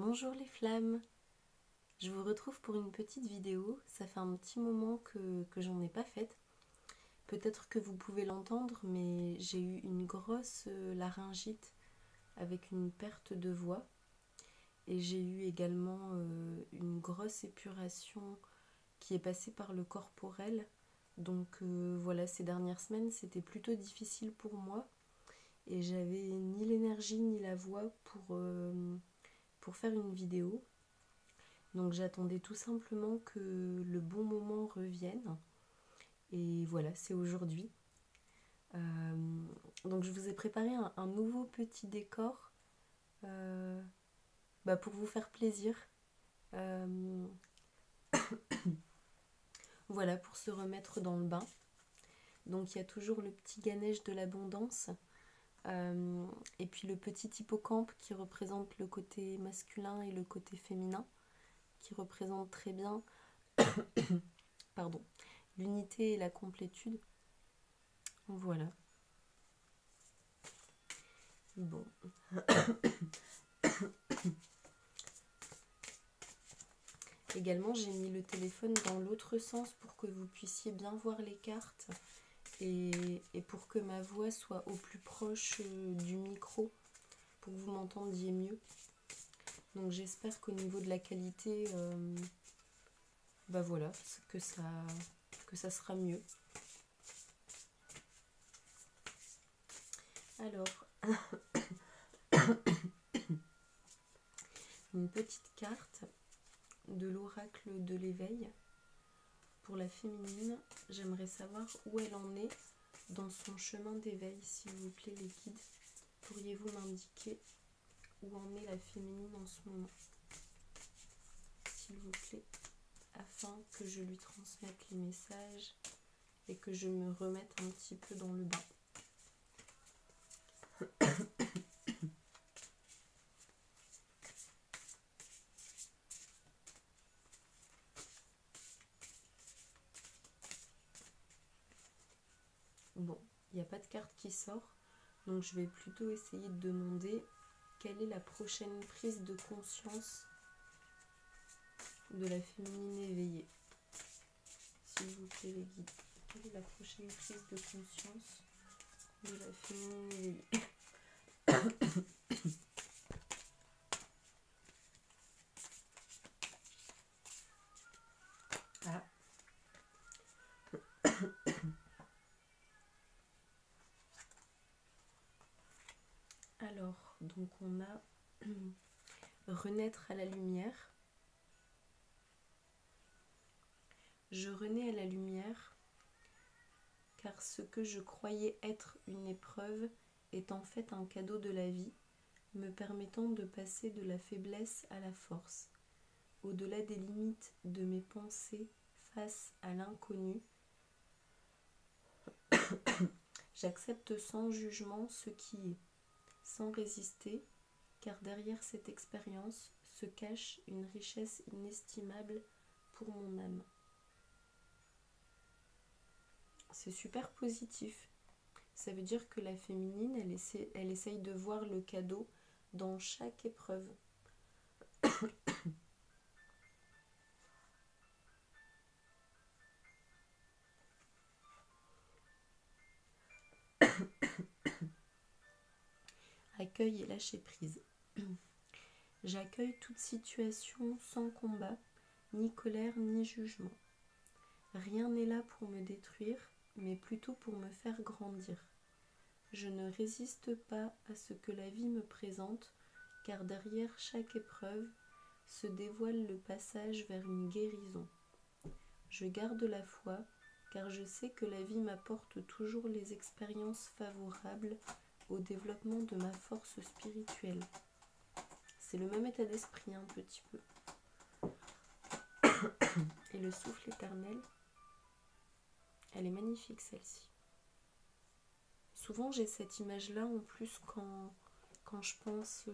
Bonjour les flammes, je vous retrouve pour une petite vidéo. Ça fait un petit moment que j'en ai pas faite. Peut-être que vous pouvez l'entendre, mais j'ai eu une grosse laryngite avec une perte de voix. Et j'ai eu également une grosse épuration qui est passée par le corporel. Donc voilà, ces dernières semaines, c'était plutôt difficile pour moi. Et j'avais ni l'énergie ni la voix pour faire une vidéo. Donc j'attendais tout simplement que le bon moment revienne. Et voilà, c'est aujourd'hui. Donc je vous ai préparé un nouveau petit décor pour vous faire plaisir. Euh, voilà, pour se remettre dans le bain. Donc il y a toujours le petit Ganesh de l'abondance. Et puis le petit hippocampe qui représente le côté masculin et le côté féminin, qui représente très bien pardon, l'unité et la complétude. Voilà. Bon. Également, j'ai mis le téléphone dans l'autre sens pour que vous puissiez bien voir les cartes et pour que ma voix soit au plus proche du micro, pour que vous m'entendiez mieux. Donc j'espère qu'au niveau de la qualité, voilà, que ça sera mieux. Alors, une petite carte de l'oracle de l'éveil. Pour la féminine, j'aimerais savoir où elle en est dans son chemin d'éveil, s'il vous plaît les guides. Pourriez-vous m'indiquer où en est la féminine en ce moment, s'il vous plaît, afin que je lui transmette les messages et que je me remette un petit peu dans le bain. Bon, il n'y a pas de carte qui sort, donc je vais plutôt essayer de demander quelle est la prochaine prise de conscience de la féminine éveillée. S'il vous plaît les guides, quelle est la prochaine prise de conscience de la féminine éveillée? Ah. Alors, donc on a renaître à la lumière. Je renais à la lumière car ce que je croyais être une épreuve est en fait un cadeau de la vie, me permettant de passer de la faiblesse à la force, au-delà des limites de mes pensées face à l'inconnu. J'accepte sans jugement ce qui est, sans résister, car derrière cette expérience se cache une richesse inestimable pour mon âme. C'est super positif. Ça veut dire que la féminine, elle essaye de voir le cadeau dans chaque épreuve. Accueil et lâcher prise. J'accueille toute situation sans combat, ni colère, ni jugement. Rien n'est là pour me détruire, mais plutôt pour me faire grandir. Je ne résiste pas à ce que la vie me présente, car derrière chaque épreuve se dévoile le passage vers une guérison. Je garde la foi, car je sais que la vie m'apporte toujours les expériences favorables au développement de ma force spirituelle. C'est le même état d'esprit un petit peu. Et le souffle éternel, elle est magnifique celle-ci. Souvent j'ai cette image-là en plus quand je pense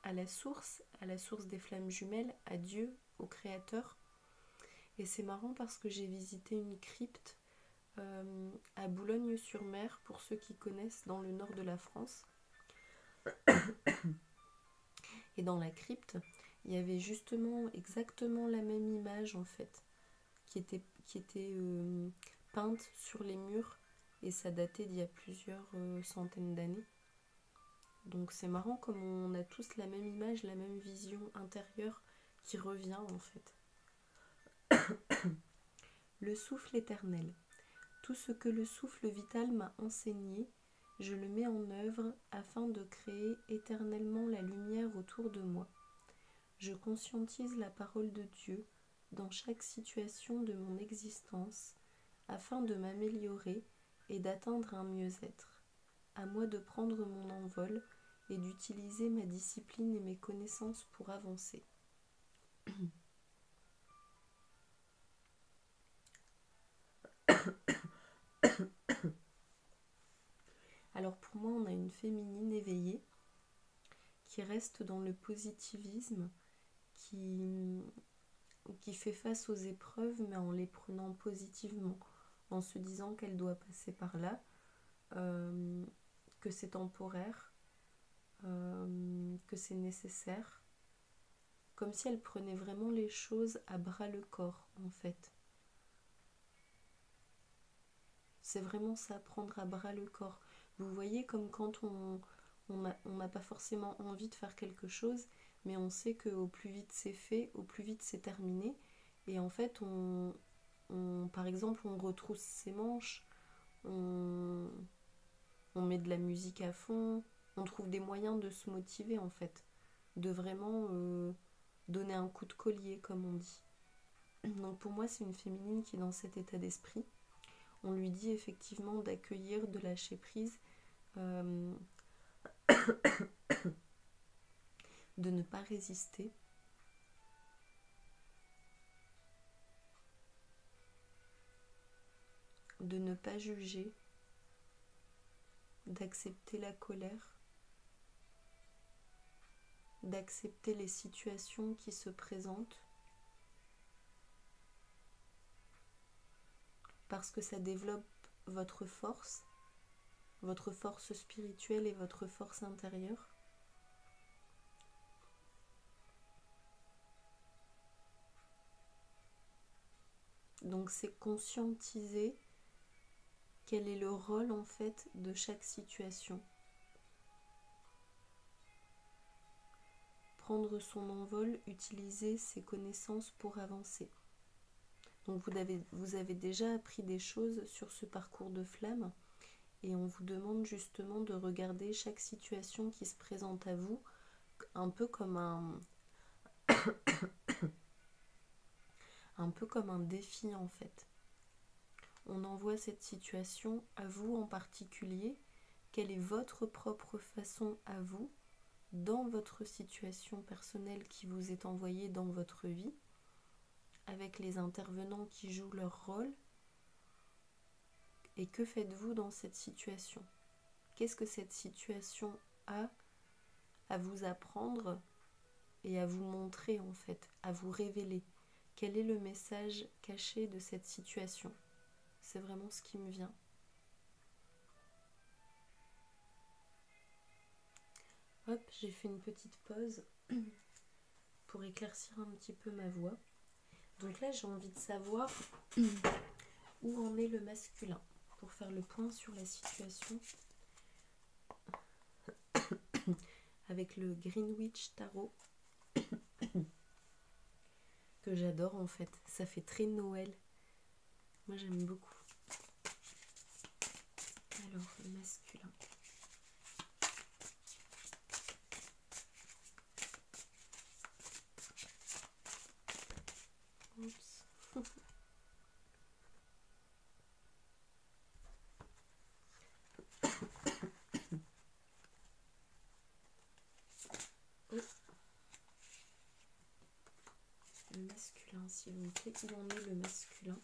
à la source des flammes jumelles, à Dieu, au Créateur. Et c'est marrant parce que j'ai visité une crypte à Boulogne-sur-Mer, pour ceux qui connaissent, dans le nord de la France. Et dans la crypte, il y avait justement exactement la même image en fait, qui était peinte sur les murs, et ça datait d'il y a plusieurs centaines d'années. Donc c'est marrant comme on a tous la même image, la même vision intérieure qui revient en fait. Le souffle éternel. Tout ce que le souffle vital m'a enseigné, je le mets en œuvre afin de créer éternellement la lumière autour de moi. Je conscientise la parole de Dieu dans chaque situation de mon existence afin de m'améliorer et d'atteindre un mieux-être. À moi de prendre mon envol et d'utiliser ma discipline et mes connaissances pour avancer. Alors pour moi, on a une féminine éveillée qui reste dans le positivisme, qui fait face aux épreuves mais en les prenant positivement, en se disant qu'elle doit passer par là, que c'est temporaire, que c'est nécessaire, comme si elle prenait vraiment les choses à bras le corps en fait. C'est vraiment ça, prendre à bras le corps. Vous voyez, comme quand on n'a pas forcément envie de faire quelque chose, mais on sait qu'au plus vite c'est fait, au plus vite c'est terminé. Et en fait, par exemple, on retrousse ses manches, on met de la musique à fond, on trouve des moyens de se motiver en fait, de vraiment donner un coup de collier comme on dit. Donc pour moi, c'est une féminine qui est dans cet état d'esprit. On lui dit effectivement d'accueillir, de lâcher prise, de ne pas résister, de ne pas juger, d'accepter la colère, d'accepter les situations qui se présentent, parce que ça développe votre force spirituelle et votre force intérieure. Donc c'est conscientiser quel est le rôle en fait de chaque situation. Prendre son envol, utiliser ses connaissances pour avancer. Donc vous avez déjà appris des choses sur ce parcours de flamme, et on vous demande justement de regarder chaque situation qui se présente à vous un peu comme un défi en fait. On envoie cette situation à vous en particulier. Quelle est votre propre façon à vous, dans votre situation personnelle qui vous est envoyée dans votre vie, avec les intervenants qui jouent leur rôle, et que faites-vous dans cette situation? Qu'est-ce que cette situation a à vous apprendre et à vous montrer en fait, à vous révéler? Quel est le message caché de cette situation? C'est vraiment ce qui me vient. Hop, j'ai fait une petite pause pour éclaircir un petit peu ma voix. Donc là, j'ai envie de savoir où en est le masculin, pour faire le point sur la situation avec le Greenwich Tarot, que j'adore en fait. Ça fait très Noël. Moi, j'aime beaucoup. Alors, le masculin. Oups. Le masculin, s'il vous plaît. Où en est le masculin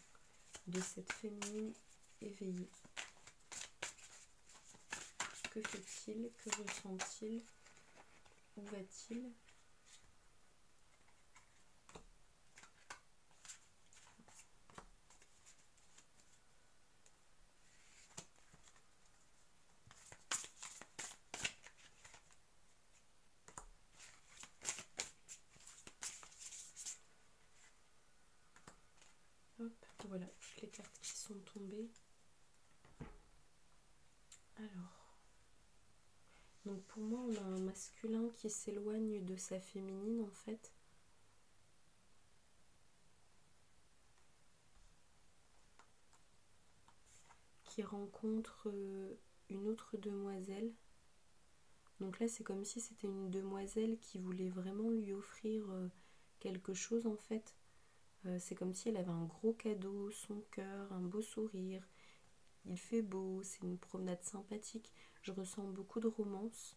de cette féminine éveillée? Que fait-il? Que ressent-il? Où va-t-il? les cartes qui sont tombées. Alors, donc pour moi, on a un masculin qui s'éloigne de sa féminine en fait. Qui rencontre une autre demoiselle. Donc là, c'est comme si c'était une demoiselle qui voulait vraiment lui offrir quelque chose en fait. C'est comme si elle avait un gros cadeau, son cœur, un beau sourire. Il fait beau, c'est une promenade sympathique. Je ressens beaucoup de romance.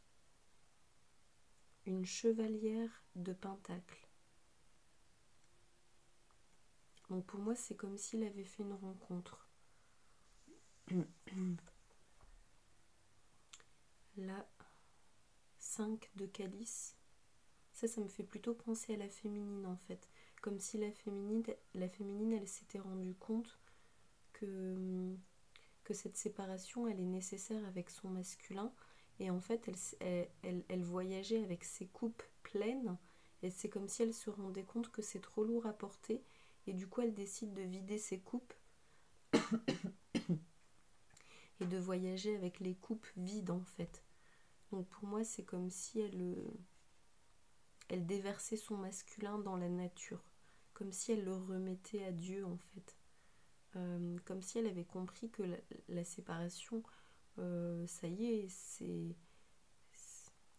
Une chevalière de Pentacle. Donc pour moi, c'est comme s'il avait fait une rencontre. Là, 5 de calice. Ça me fait plutôt penser à la féminine en fait. Comme si la féminine elle s'était rendue compte que cette séparation, elle est nécessaire avec son masculin. Et en fait, elle voyageait avec ses coupes pleines. Et c'est comme si elle se rendait compte que c'est trop lourd à porter. Et du coup, elle décide de vider ses coupes et de voyager avec les coupes vides en fait. Donc pour moi, c'est comme si elle déversait son masculin dans la nature. Comme si elle le remettait à Dieu en fait. Comme si elle avait compris que la séparation, ça y est,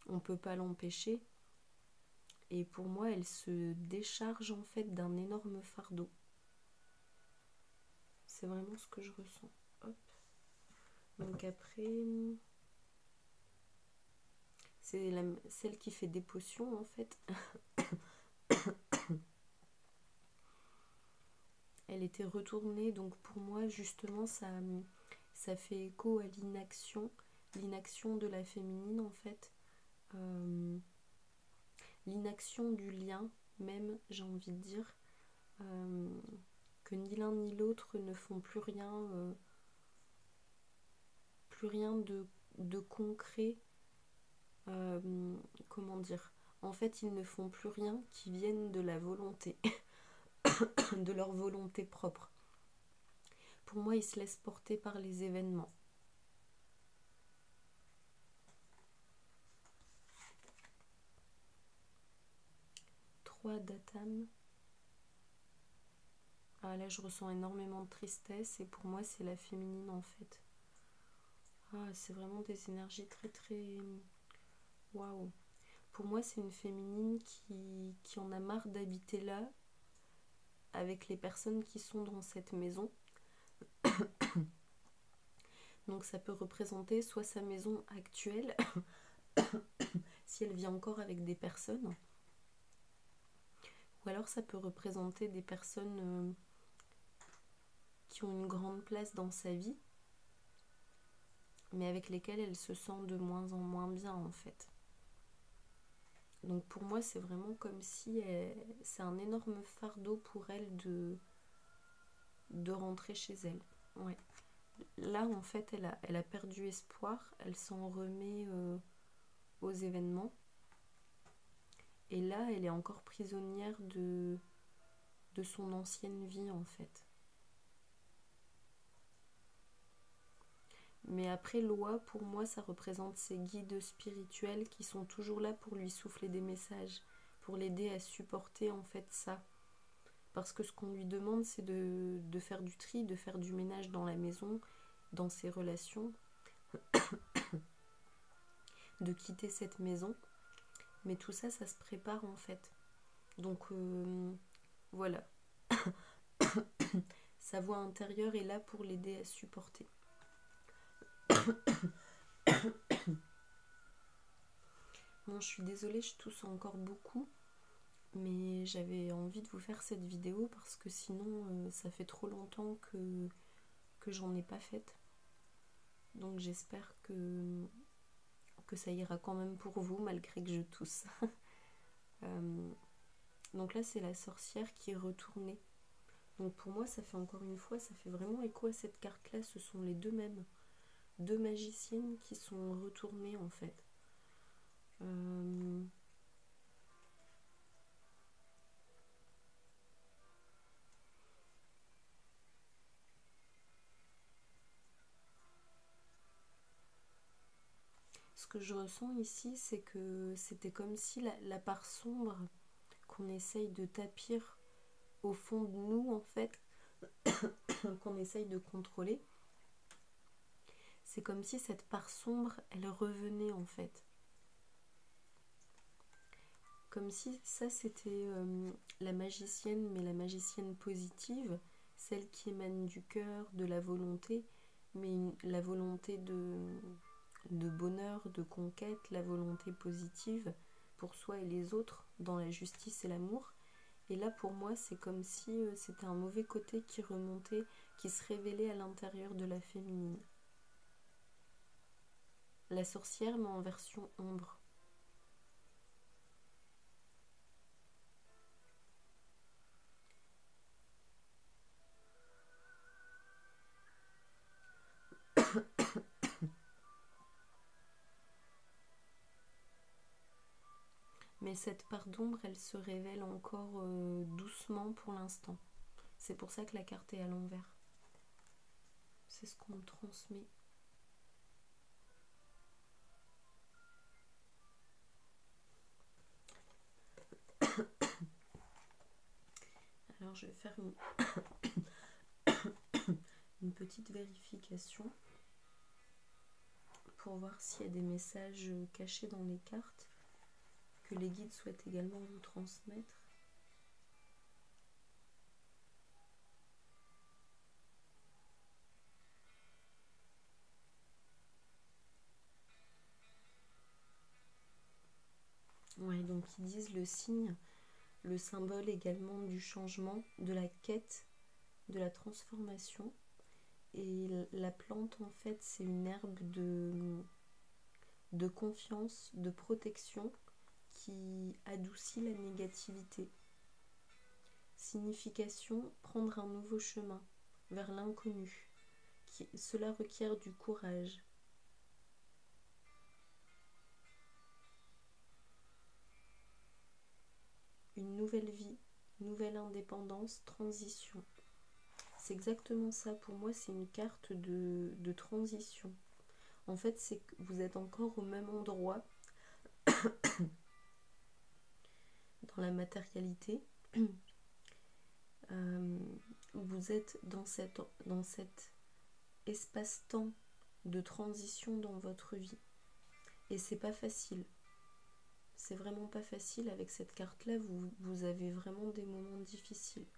on peut pas l'empêcher. Et pour moi, elle se décharge en fait d'un énorme fardeau. C'est vraiment ce que je ressens. Hop. Donc après, c'est celle qui fait des potions en fait. Elle était retournée, donc pour moi justement ça fait écho à l'inaction de la féminine en fait. L'inaction du lien même, j'ai envie de dire, que ni l'un ni l'autre ne font plus rien de concret. Comment dire, en fait ils ne font plus rien qui vienne de la volonté de leur volonté propre. Pour moi, ils se laissent porter par les événements. Trois d'Atam. Ah là, je ressens énormément de tristesse et pour moi, c'est la féminine en fait. Ah, c'est vraiment des énergies très très... Waouh. Pour moi, c'est une féminine qui en a marre d'habiter là avec les personnes qui sont dans cette maison. Donc ça peut représenter soit sa maison actuelle, si elle vit encore avec des personnes, ou alors ça peut représenter des personnes qui ont une grande place dans sa vie, mais avec lesquelles elle se sent de moins en moins bien en fait. Donc pour moi, c'est vraiment comme si c'est un énorme fardeau pour elle de rentrer chez elle. Ouais. Là, en fait, elle a perdu espoir, elle s'en remet aux événements. Et là, elle est encore prisonnière de son ancienne vie, en fait. Mais après, Loa, pour moi, ça représente ses guides spirituels qui sont toujours là pour lui souffler des messages, pour l'aider à supporter, en fait, ça. Parce que ce qu'on lui demande, c'est de faire du tri, de faire du ménage dans la maison, dans ses relations, de quitter cette maison. Mais tout ça, ça se prépare en fait. Donc voilà. Sa voix intérieure est là pour l'aider à supporter. Bon, je suis désolée, je tousse encore beaucoup. Mais j'avais envie de vous faire cette vidéo parce que sinon, ça fait trop longtemps que j'en ai pas faite. Donc j'espère que ça ira quand même pour vous malgré que je tousse. Donc là, c'est la sorcière qui est retournée. Donc pour moi, ça fait encore une fois, ça fait vraiment écho à cette carte-là. Ce sont les deux mêmes. Deux magiciennes qui sont retournées en fait. Ce que je ressens ici, c'est que c'était comme si la part sombre qu'on essaye de tapir au fond de nous, en fait, qu'on essaye de contrôler, c'est comme si cette part sombre, elle revenait en fait. Comme si ça c'était la magicienne, mais la magicienne positive, celle qui émane du cœur, de la volonté, mais la volonté de bonheur, de conquête, la volonté positive pour soi et les autres, dans la justice et l'amour. Et là pour moi c'est comme si c'était un mauvais côté qui remontait, qui se révélait à l'intérieur de la féminine. La sorcière mais en version ombre. Mais cette part d'ombre, elle se révèle encore doucement pour l'instant. C'est pour ça que la carte est à l'envers. C'est ce qu'on me transmet. Alors je vais faire une petite vérification pour voir s'il y a des messages cachés dans les cartes que les guides souhaitent également vous transmettre. Ouais, donc ils disent le signe, le symbole également du changement, de la quête, de la transformation. Et la plante, en fait, c'est une herbe de confiance, de protection qui adoucit la négativité. Signification, prendre un nouveau chemin vers l'inconnu. Cela requiert du courage. Une nouvelle vie, nouvelle indépendance, transition. C'est exactement ça. Pour moi, c'est une carte de transition. En fait, c'est que vous êtes encore au même endroit dans la matérialité. Vous êtes dans cet espace-temps de transition dans votre vie. Et c'est pas facile. C'est vraiment pas facile. Avec cette carte-là, vous avez vraiment des moments difficiles.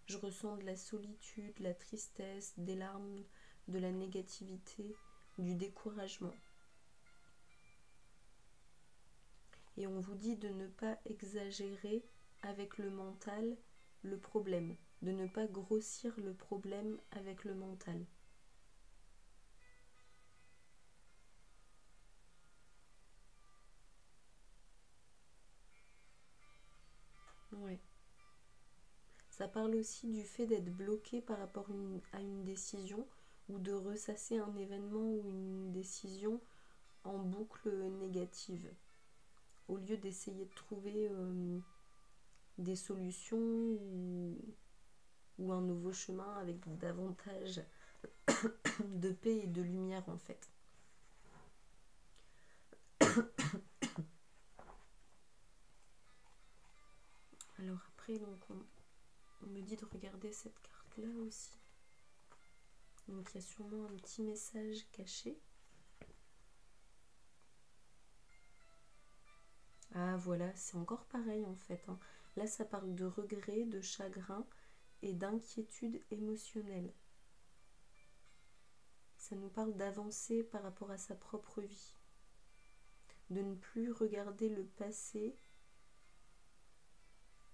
Je ressens de la solitude, de la tristesse, des larmes, de la négativité, du découragement. Et on vous dit de ne pas exagérer avec le mental le problème, de ne pas grossir le problème avec le mental. Ouais. Ça parle aussi du fait d'être bloqué par rapport à une décision ou de ressasser un événement ou une décision en boucle négative. Au lieu d'essayer de trouver des solutions ou un nouveau chemin avec davantage de paix et de lumière en fait. Alors après, donc on me dit de regarder cette carte-là aussi. Donc il y a sûrement un petit message caché. Ah voilà, c'est encore pareil en fait. Hein. Là, ça parle de regret, de chagrin et d'inquiétude émotionnelle. Ça nous parle d'avancer par rapport à sa propre vie. De ne plus regarder le passé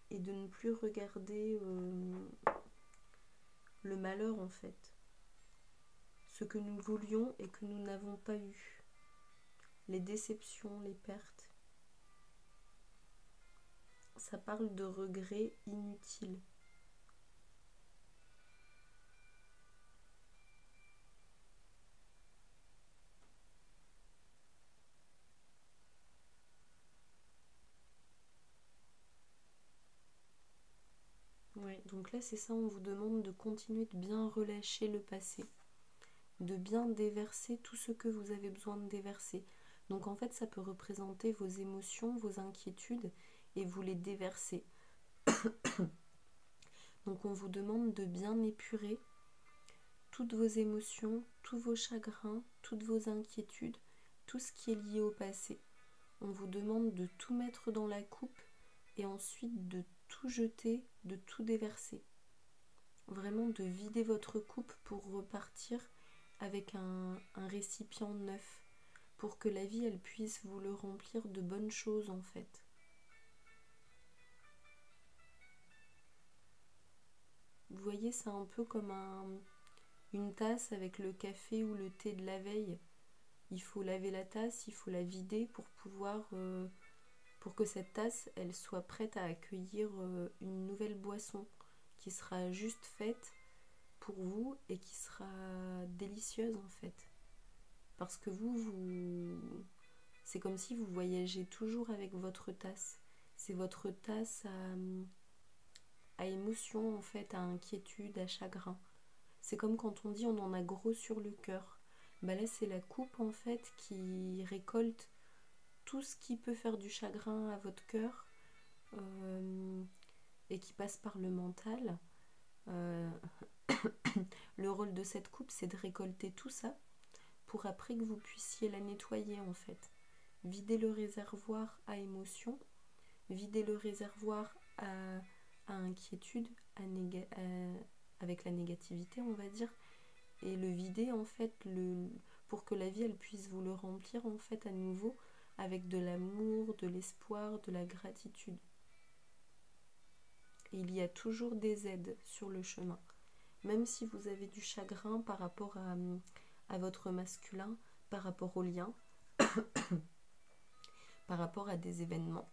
et de ne plus regarder le malheur en fait. Ce que nous voulions et que nous n'avons pas eu. Les déceptions, les pertes. Ça parle de regrets inutiles. Ouais, donc là c'est ça, on vous demande de continuer de bien relâcher le passé, de bien déverser tout ce que vous avez besoin de déverser. Donc en fait, ça peut représenter vos émotions, vos inquiétudes, et vous les déverser. Donc on vous demande de bien épurer toutes vos émotions, tous vos chagrins, toutes vos inquiétudes, tout ce qui est lié au passé. On vous demande de tout mettre dans la coupe et ensuite de tout jeter, de tout déverser. Vraiment de vider votre coupe pour repartir avec un récipient neuf, pour que la vie elle puisse vous le remplir de bonnes choses en fait. Vous voyez, c'est un peu comme une tasse avec le café ou le thé de la veille. Il faut laver la tasse, il faut la vider pour pouvoir, pour que cette tasse elle soit prête à accueillir une nouvelle boisson qui sera juste faite pour vous et qui sera délicieuse en fait. Parce que c'est comme si vous voyagez toujours avec votre tasse. C'est votre tasse à émotion en fait, à inquiétude, à chagrin. C'est comme quand on dit on en a gros sur le cœur. Bah là c'est la coupe en fait qui récolte tout ce qui peut faire du chagrin à votre cœur et qui passe par le mental. Le rôle de cette coupe c'est de récolter tout ça pour après que vous puissiez la nettoyer en fait. Vider le réservoir à émotion, vider le réservoir à inquiétude, avec la négativité on va dire, et le vider en fait pour que la vie elle puisse vous le remplir en fait à nouveau avec de l'amour, de l'espoir, de la gratitude. Et il y a toujours des aides sur le chemin. Même si vous avez du chagrin par rapport à votre masculin, par rapport aux liens, par rapport à des événements.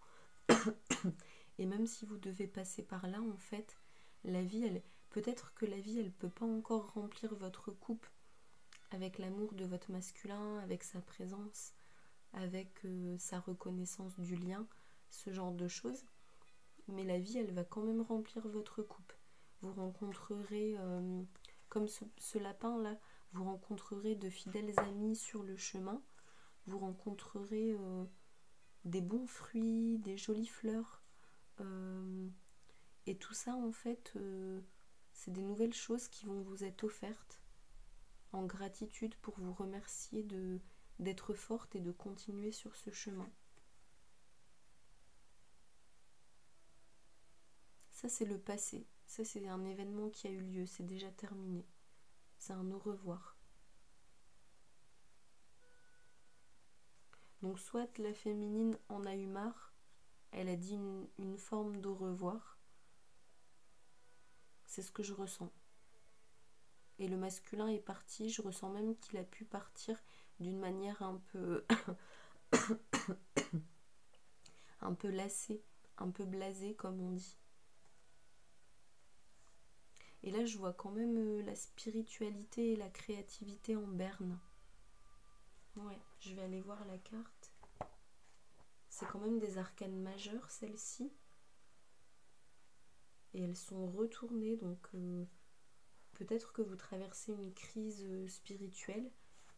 Et même si vous devez passer par là, en fait, la vie, peut-être que la vie, elle ne peut pas encore remplir votre coupe avec l'amour de votre masculin, avec sa présence, avec sa reconnaissance du lien, ce genre de choses. Mais la vie, elle va quand même remplir votre coupe. Vous rencontrerez, comme ce lapin-là, vous rencontrerez de fidèles amis sur le chemin. Vous rencontrerez des bons fruits, des jolies fleurs. Et tout ça, en fait, c'est des nouvelles choses qui vont vous être offertes en gratitude pour vous remercier d'être forte et de continuer sur ce chemin. Ça, c'est le passé. Ça, c'est un événement qui a eu lieu. C'est déjà terminé. C'est un au revoir. Donc, soit la féminine en a eu marre, elle a dit une forme d'au revoir. C'est ce que je ressens. Et le masculin est parti. Je ressens même qu'il a pu partir d'une manière un peu un peu lassée, un peu blasée comme on dit. Et là je vois quand même la spiritualité et la créativité en berne. Ouais, je vais aller voir la carte. C'est quand même des arcanes majeures celles-ci. Et elles sont retournées, donc peut-être que vous traversez une crise spirituelle.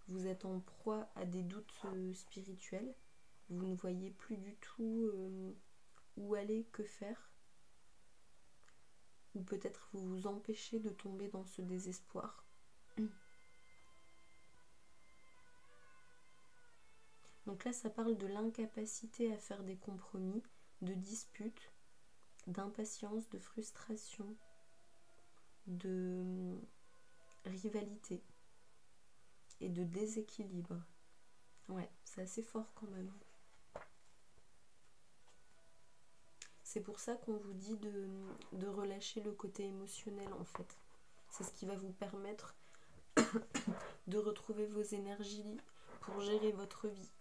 Vous êtes en proie à des doutes spirituels. Vous ne voyez plus du tout où aller, que faire. Ou peut-être vous vous empêchez de tomber dans ce désespoir. Donc là, ça parle de l'incapacité à faire des compromis, de disputes, d'impatience, de frustration, de rivalité et de déséquilibre. Ouais, c'est assez fort quand même. C'est pour ça qu'on vous dit de relâcher le côté émotionnel en fait. C'est ce qui va vous permettre de retrouver vos énergies pour gérer votre vie.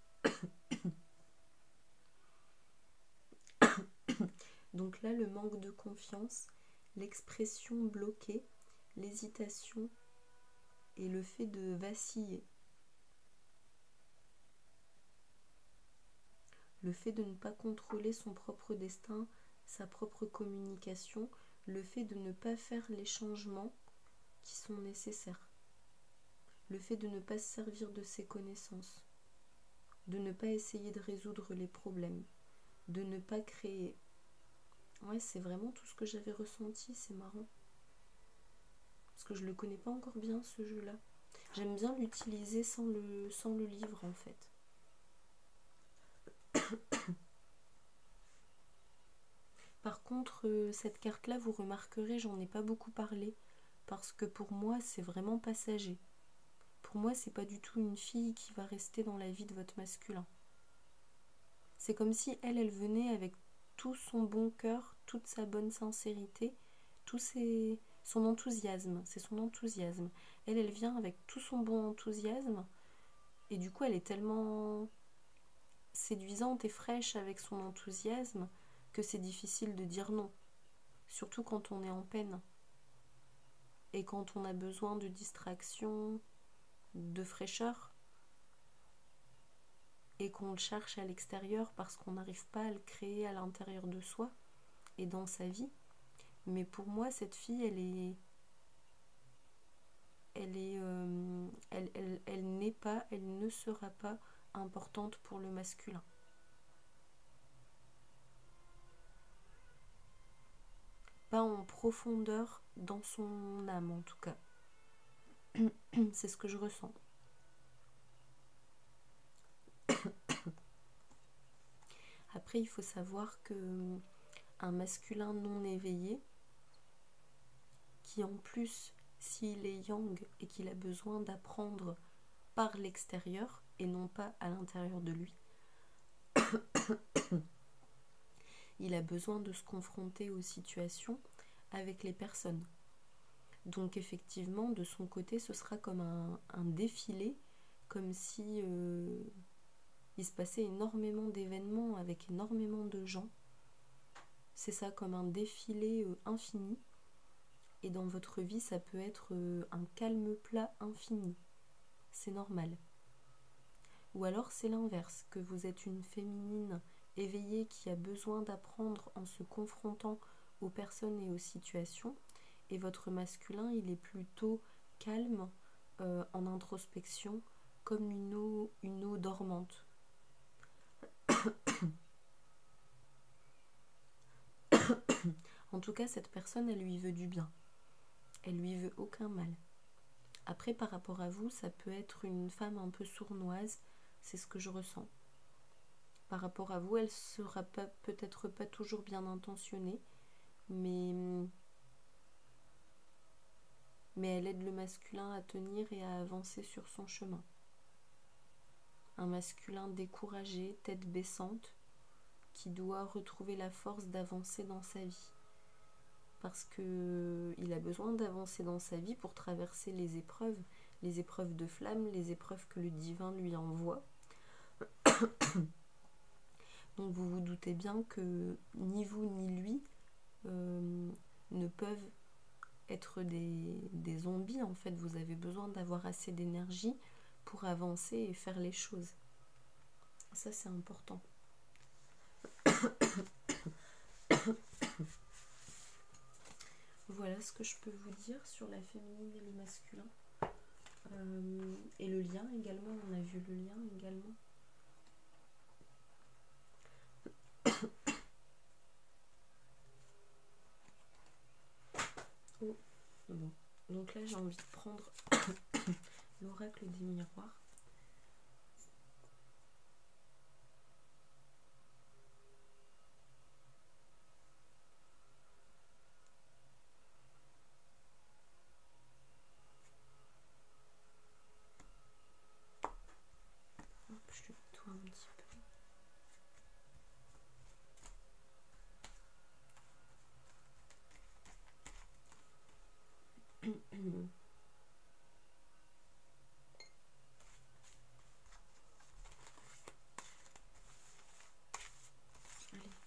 Donc là, le manque de confiance, l'expression bloquée, l'hésitation et le fait de vaciller. Le fait de ne pas contrôler son propre destin, sa propre communication, le fait de ne pas faire les changements qui sont nécessaires. Le fait de ne pas se servir de ses connaissances. de ne pas essayer de résoudre les problèmes, de ne pas créer. Ouais, c'est vraiment tout ce que j'avais ressenti, c'est marrant. Parce que je le connais pas encore bien, ce jeu-là. J'aime bien l'utiliser sans le livre, en fait. Par contre, cette carte-là, vous remarquerez, j'en ai pas beaucoup parlé, parce que pour moi, c'est vraiment passager. Pour moi, c'est pas du tout une fille qui va rester dans la vie de votre masculin. C'est comme si elle venait avec tout son bon cœur, toute sa bonne sincérité, son enthousiasme, c'est son enthousiasme. Elle vient avec tout son bon enthousiasme, et du coup, elle est tellement séduisante et fraîche avec son enthousiasme que c'est difficile de dire non, surtout quand on est en peine et quand on a besoin de distraction, de fraîcheur, et qu'on le cherche à l'extérieur parce qu'on n'arrive pas à le créer à l'intérieur de soi et dans sa vie. Mais pour moi, cette fille, elle n'est pas, elle ne sera pas importante pour le masculin. Pas en profondeur dans son âme, en tout cas. C'est ce que je ressens. Après, il faut savoir que un masculin non éveillé, qui en plus, s'il est yang et qu'il a besoin d'apprendre par l'extérieur et non pas à l'intérieur de lui, il a besoin de se confronter aux situations avec les personnes. Donc effectivement, de son côté, ce sera comme un défilé, comme si il se passait énormément d'événements avec énormément de gens. C'est ça, comme un défilé infini. Et dans votre vie, ça peut être un calme plat infini. C'est normal. Ou alors c'est l'inverse, que vous êtes une féminine éveillée qui a besoin d'apprendre en se confrontant aux personnes et aux situations, et votre masculin, il est plutôt calme, en introspection, comme une eau dormante. En tout cas, cette personne, elle lui veut du bien. Elle lui veut aucun mal. Après, par rapport à vous, ça peut être une femme un peu sournoise, c'est ce que je ressens. Par rapport à vous, elle sera peut-être pas toujours bien intentionnée, mais elle aide le masculin à tenir et à avancer sur son chemin. Un masculin découragé, tête baissante, qui doit retrouver la force d'avancer dans sa vie. Parce qu'il a besoin d'avancer dans sa vie pour traverser les épreuves de flamme, les épreuves que le divin lui envoie. Donc vous vous doutez bien que ni vous ni lui ne peuvent être des zombies. En fait, vous avez besoin d'avoir assez d'énergie pour avancer et faire les choses. Ça, c'est important. Voilà ce que je peux vous dire sur la féminine et le masculin. Et le lien également, on a vu le lien également. Oh, bon. Donc là, j'ai envie de prendre l'oracle des miroirs. Hop, je le nettoie un petit peu. Allez,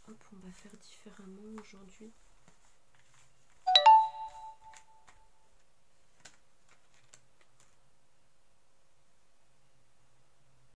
hop, on va faire différemment aujourd'hui.